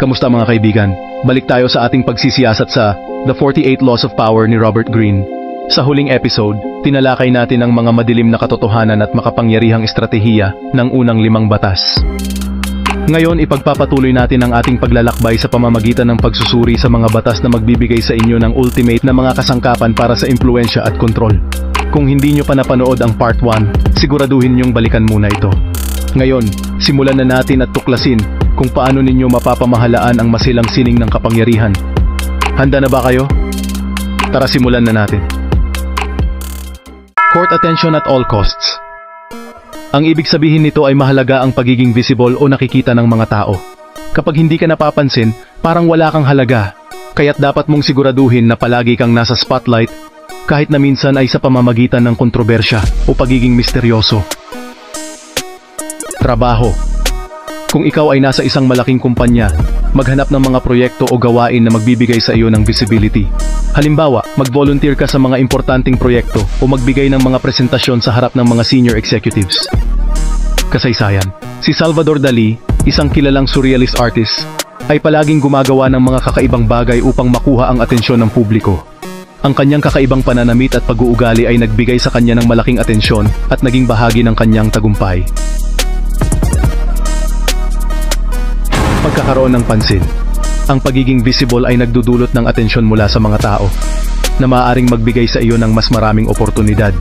Kamusta mga kaibigan? Balik tayo sa ating pagsisiyasat sa The 48 Laws of Power ni Robert Greene. Sa huling episode, tinalakay natin ang mga madilim na katotohanan at makapangyarihang estratehiya ng unang 5 batas. Ngayon ipagpapatuloy natin ang ating paglalakbay sa pamamagitan ng pagsusuri sa mga batas na magbibigay sa inyo ng ultimate na mga kasangkapan para sa impluensya at kontrol. Kung hindi nyo pa napanood ang part 1, siguraduhin nyong balikan muna ito. Ngayon, simulan na natin at tuklasin kung paano ninyo mapapamahalaan ang masilang sining ng kapangyarihan. Handa na ba kayo? Tara simulan na natin. Court attention at all costs. Ang ibig sabihin nito ay mahalaga ang pagiging visible o nakikita ng mga tao. Kapag hindi ka napapansin, parang wala kang halaga. Kaya't dapat mong siguraduhin na palagi kang nasa spotlight, kahit na minsan ay sa pamamagitan ng kontrobersya o pagiging misteryoso. Trabaho. Kung ikaw ay nasa isang malaking kumpanya, maghanap ng mga proyekto o gawain na magbibigay sa iyo ng visibility. Halimbawa, mag-volunteer ka sa mga importanteng proyekto o magbigay ng mga presentasyon sa harap ng mga senior executives. Kasaysayan. Si Salvador Dali, isang kilalang surrealist artist, ay palaging gumagawa ng mga kakaibang bagay upang makuha ang atensyon ng publiko. Ang kanyang kakaibang pananamit at pag-uugali ay nagbigay sa kanya ng malaking atensyon at naging bahagi ng kanyang tagumpay. Pagkakaroon ng pansin. Ang pagiging visible ay nagdudulot ng atensyon mula sa mga tao na maaaring magbigay sa iyo ng mas maraming oportunidad.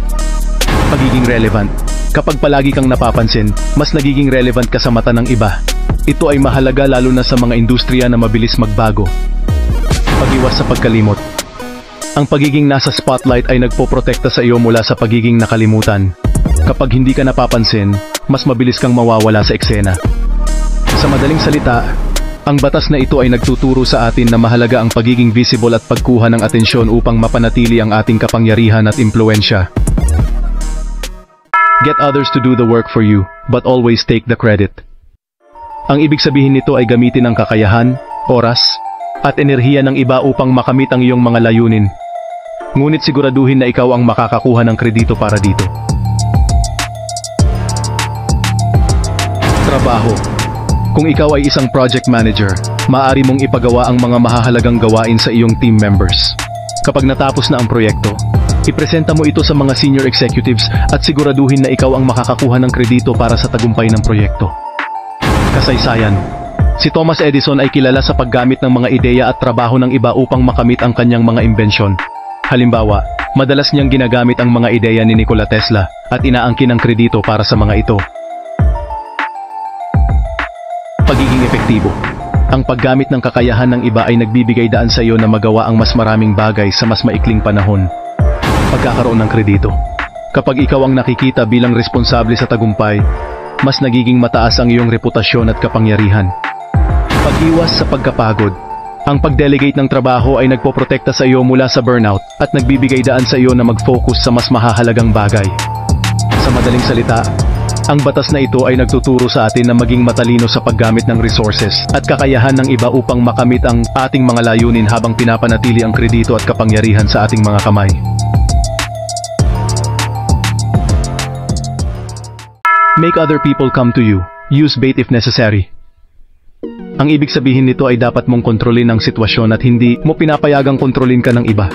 Pagiging relevant. Kapag palagi kang napapansin, mas nagiging relevant ka sa mata ng iba. Ito ay mahalaga lalo na sa mga industriya na mabilis magbago. Pag-iwas sa pagkalimot. Ang pagiging nasa spotlight ay nagpoprotekta sa iyo mula sa pagiging nakalimutan. Kapag hindi ka napapansin, mas mabilis kang mawawala sa eksena. Sa madaling salita, ang batas na ito ay nagtuturo sa atin na mahalaga ang pagiging visible at pagkuha ng atensyon upang mapanatili ang ating kapangyarihan at impluensya. Get others to do the work for you, but always take the credit. Ang ibig sabihin nito ay gamitin ang kakayahan, oras, at enerhiya ng iba upang makamit ang iyong mga layunin. Ngunit siguraduhin na ikaw ang makakakuha ng kredito para dito. Trabaho. Kung ikaw ay isang project manager, maaari mong ipagawa ang mga mahahalagang gawain sa iyong team members. Kapag natapos na ang proyekto, ipresenta mo ito sa mga senior executives at siguraduhin na ikaw ang makakakuha ng kredito para sa tagumpay ng proyekto. Kasaysayan. Si Thomas Edison ay kilala sa paggamit ng mga ideya at trabaho ng iba upang makamit ang kanyang mga imbensyon. Halimbawa, madalas niyang ginagamit ang mga ideya ni Nikola Tesla at inaangkin ang kredito para sa mga ito. Pagiging epektibo. Ang paggamit ng kakayahan ng iba ay nagbibigay daan sa iyo na magawa ang mas maraming bagay sa mas maikling panahon. Pagkakaroon ng kredito. Kapag ikaw ang nakikita bilang responsable sa tagumpay, mas nagiging mataas ang iyong reputasyon at kapangyarihan. Pag-iwas sa pagkapagod. Ang pag-delegate ng trabaho ay nagpoprotekta sa iyo mula sa burnout at nagbibigay daan sa iyo na mag-focus sa mas mahahalagang bagay. Sa madaling salita, ang batas na ito ay nagtuturo sa atin na maging matalino sa paggamit ng resources at kakayahan ng iba upang makamit ang ating mga layunin habang pinapanatili ang kredito at kapangyarihan sa ating mga kamay. Make other people come to you. Use bait if necessary. Ang ibig sabihin nito ay dapat mong kontrolin ang sitwasyon at hindi mo pinapayagang kontrolin ka ng iba.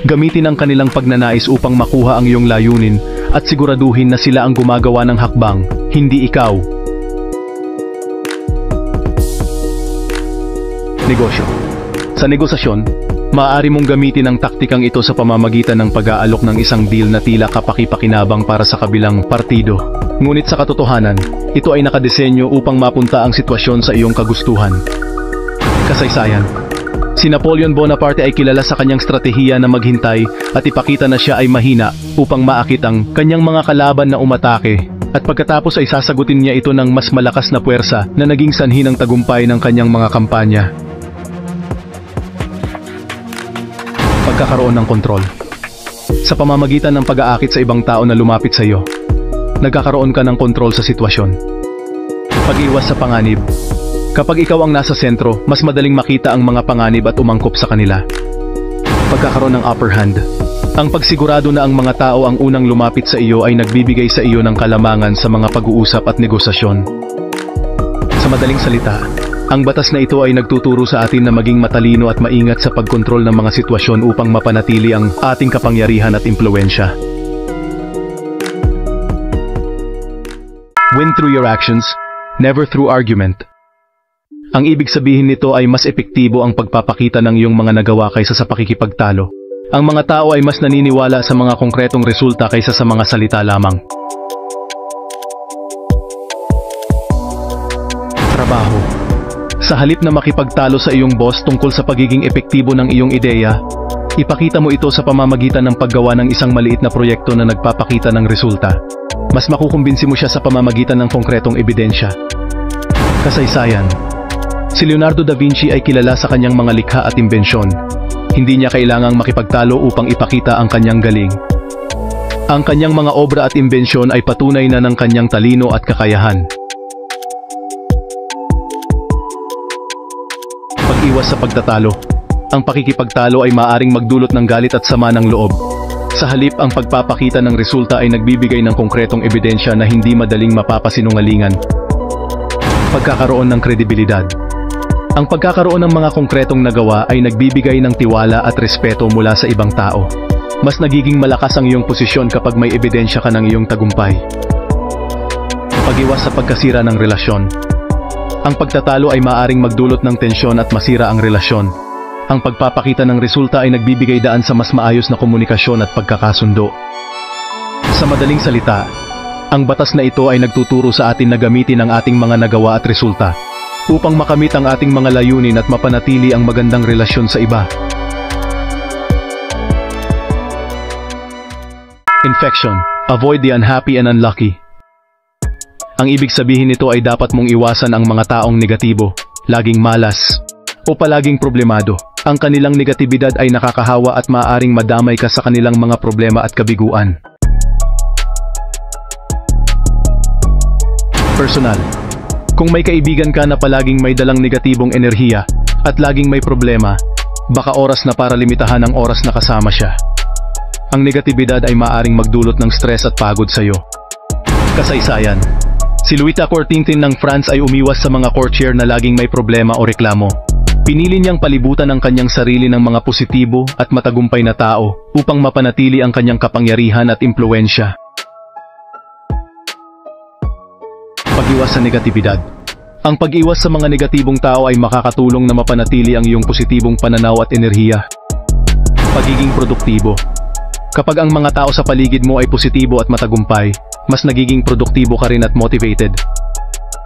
Gamitin ang kanilang pagnanais upang makuha ang iyong layunin at siguraduhin na sila ang gumagawa ng hakbang, hindi ikaw. Negosyo. Sa negosasyon, maaari mong gamitin ang taktikang ito sa pamamagitan ng pag-aalok ng isang deal na tila kapaki-pakinabang para sa kabilang partido. Ngunit sa katotohanan, ito ay nakadesenyo upang mapunta ang sitwasyon sa iyong kagustuhan. Kasaysayan. Si Napoleon Bonaparte ay kilala sa kanyang stratehiya na maghintay at ipakita na siya ay mahina upang maakit ang kanyang mga kalaban na umatake, at pagkatapos ay sasagutin niya ito ng mas malakas na puwersa na naging sanhi ng tagumpay ng kanyang mga kampanya. Pagkakaroon ng kontrol. Sa pamamagitan ng pag-aakit sa ibang tao na lumapit sa iyo, nagkakaroon ka ng kontrol sa sitwasyon. Pag-iwas sa panganib. Kapag ikaw ang nasa sentro, mas madaling makita ang mga panganib at umangkop sa kanila. Pagkakaroon ng upper hand. Ang pagsigurado na ang mga tao ang unang lumapit sa iyo ay nagbibigay sa iyo ng kalamangan sa mga pag-uusap at negosasyon. Sa madaling salita, Ang batas na ito ay nagtuturo sa atin na maging matalino at maingat sa pagkontrol ng mga sitwasyon upang mapanatili ang ating kapangyarihan at impluwensya. Win through your actions, never through argument. Ang ibig sabihin nito ay mas epektibo ang pagpapakita ng iyong mga nagawa kaysa sa pakikipagtalo. Ang mga tao ay mas naniniwala sa mga konkretong resulta kaysa sa mga salita lamang. Trabaho. Sa halip na makipagtalo sa iyong boss tungkol sa pagiging epektibo ng iyong ideya, ipakita mo ito sa pamamagitan ng paggawa ng isang maliit na proyekto na nagpapakita ng resulta. Mas makukumbinsi mo siya sa pamamagitan ng konkretong ebidensya. Kasaysayan. Si Leonardo da Vinci ay kilala sa kanyang mga likha at imbensyon. Hindi niya kailangang makipagtalo upang ipakita ang kanyang galing. Ang kanyang mga obra at imbensyon ay patunay na ng kanyang talino at kakayahan. Pag-iwas sa pagtatalo. Ang pakikipagtalo ay maaaring magdulot ng galit at sama ng loob. Sa halip, ang pagpapakita ng resulta ay nagbibigay ng konkretong ebidensya na hindi madaling mapapasinungalingan. Pagkakaroon ng kredibilidad. Ang pagkakaroon ng mga konkretong nagawa ay nagbibigay ng tiwala at respeto mula sa ibang tao. Mas nagiging malakas ang iyong posisyon kapag may ebidensya ka ng iyong tagumpay. Pag-iwas sa pagkasira ng relasyon. Ang pagtatalo ay maaaring magdulot ng tensyon at masira ang relasyon. Ang pagpapakita ng resulta ay nagbibigay daan sa mas maayos na komunikasyon at pagkakasundo. Sa madaling salita, ang batas na ito ay nagtuturo sa atin na gamitin ang ating mga nagawa at resulta upang makamit ang ating mga layunin at mapanatili ang magandang relasyon sa iba. Infection. Avoid the unhappy and unlucky. Ang ibig sabihin nito ay dapat mong iwasan ang mga taong negatibo, laging malas, o palaging problemado. Ang kanilang negatibidad ay nakakahawa at maaaring madamay ka sa kanilang mga problema at kabiguan. Personal. Kung may kaibigan ka na palaging may dalang negatibong enerhiya at laging may problema, baka oras na para limitahan ang oras na kasama siya. Ang negatibidad ay maaaring magdulot ng stress at pagod sa iyo. Kasaysayan. Si Louis XIV ng France ay umiwas sa mga courtier na laging may problema o reklamo. Pinili niyang palibutan ang kanyang sarili ng mga positibo at matagumpay na tao upang mapanatili ang kanyang kapangyarihan at impluwensya. Pag-iwas sa negatibidad. Ang pag-iwas sa mga negatibong tao ay makakatulong na mapanatili ang iyong positibong pananaw at enerhiya. Pagiging produktibo. Kapag ang mga tao sa paligid mo ay positibo at matagumpay, mas nagiging produktibo ka rin at motivated.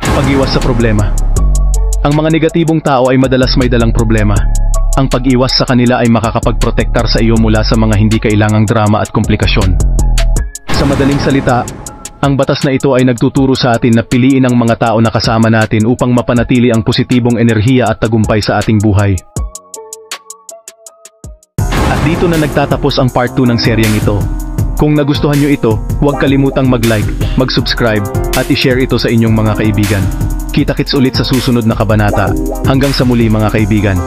Pag-iwas sa problema. Ang mga negatibong tao ay madalas may dalang problema. Ang pag-iwas sa kanila ay makakapagprotektar sa iyo mula sa mga hindi kailangang drama at komplikasyon. Sa madaling salita, ang batas na ito ay nagtuturo sa atin na piliin ang mga tao na kasama natin upang mapanatili ang positibong enerhiya at tagumpay sa ating buhay. At dito na nagtatapos ang part 2 ng seryeng ito. Kung nagustuhan nyo ito, huwag kalimutang mag-like, mag-subscribe, at i-share ito sa inyong mga kaibigan. Kita-kits ulit sa susunod na kabanata. Hanggang sa muli mga kaibigan.